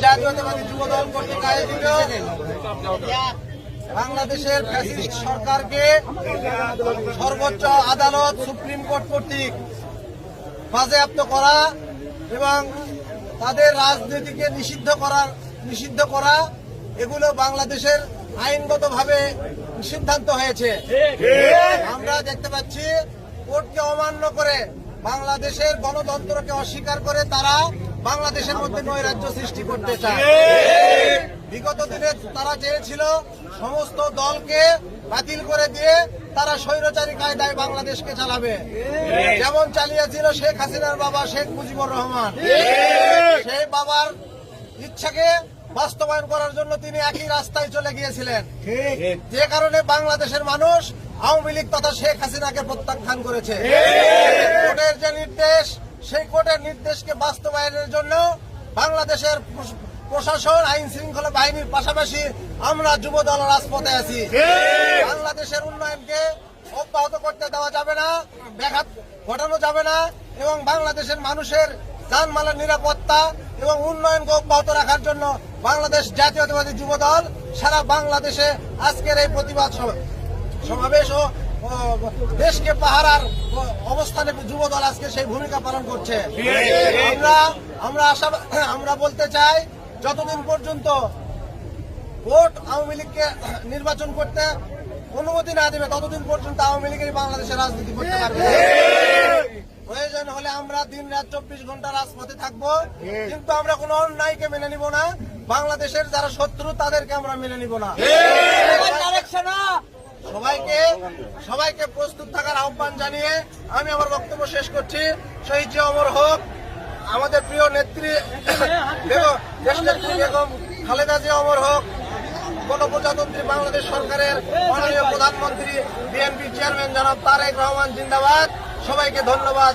জাতীয়তাবাদী যুবদল কর্তৃক আয়োজিত বাংলাদেশের ফ্যাসিস্ট সরকারকে সর্বোচ্চ আদালত সুপ্রিম কোর্ট কর্তৃক বাজেয়াপ্ত করা এবং তাদের রাজনীতিকে নিষিদ্ধ করা এগুলো বাংলাদেশের আইনগতভাবে সিদ্ধান্ত হয়েছে। আমরা দেখতে পাচ্ছি কোর্টকে অমান্য করে বাংলাদেশের গণতন্ত্রকে অস্বীকার করে তারা বাংলাদেশের মধ্যে নৈরাজ্য সৃষ্টি করতে চায়। বিগত দিনে তারা চেয়েছিল সমস্ত দলকে বাতিল করে দিয়ে তারা স্বৈরচারী কায়দায় বাংলাদেশকে চালাবে, যেমন চালিয়েছিল শেখ হাসিনার বাবা শেখ মুজিবুর রহমান। সেই বাবার ইচ্ছাকে বাস্তবায়ন করার জন্য তিনি একই রাস্তায় চলে গিয়েছিলেন, যে কারণে বাংলাদেশের মানুষ আওয়ামী লীগ তথা শেখ হাসিনাকে প্রত্যাখ্যান করেছে। কোর্টের যে নির্দেশ, সেই কোর্টের নির্দেশকে বাস্তবায়নের জন্য বাংলাদেশের প্রশাসন, আইন শৃঙ্খলা বাহিনীর পাশাপাশি আমরা যুবদল রাজপথে আছি। বাংলাদেশের উন্নয়নকে অব্যাহত করতে দেওয়া যাবে না, ব্যাঘাত ঘটানো যাবে না এবং বাংলাদেশের মানুষের যানমালের নিরাপত্তা এবং উন্নয়নকে অব্যাহত রাখার জন্য বাংলাদেশ জাতীয়তাবাদী যুবদল সারা বাংলাদেশে আজকের এই প্রতিবাদ সমাবেশ ও দেশকে পাহারার অবস্থানে যুবদল আজকে সেই ভূমিকা পালন করছে। আমরা বলতে চাই, যতদিন পর্যন্ত ভোট আওয়ামী লীগকে নির্বাচন করতে অনুমতি না দেবে ততদিন পর্যন্ত আওয়ামী লীগের বাংলাদেশে রাজনীতি করতে পারবে। প্রয়োজন হলে আমরা দিন রাত 24 ঘন্টা রাজপথে থাকবো, কিন্তু আমরা কোন অন্যায়কে মেনে নিব না। বাংলাদেশের যারা শত্রু তাদেরকে আমরা মেনে নিব না। সবাইকে প্রস্তুত থাকার আহ্বান জানিয়ে আমি আমার বক্তব্য শেষ করছি। শহীদ জি অমর হোক, আমাদের প্রিয় নেত্রী দেশনেত্রী বেগম খালেদা জি অমর হোক, গণপ্রজাতন্ত্রী বাংলাদেশ সরকারের মাননীয় প্রধানমন্ত্রী বিএনপি চেয়ারম্যান জনাব তারেক রহমান জিন্দাবাদ। সবাইকে ধন্যবাদ।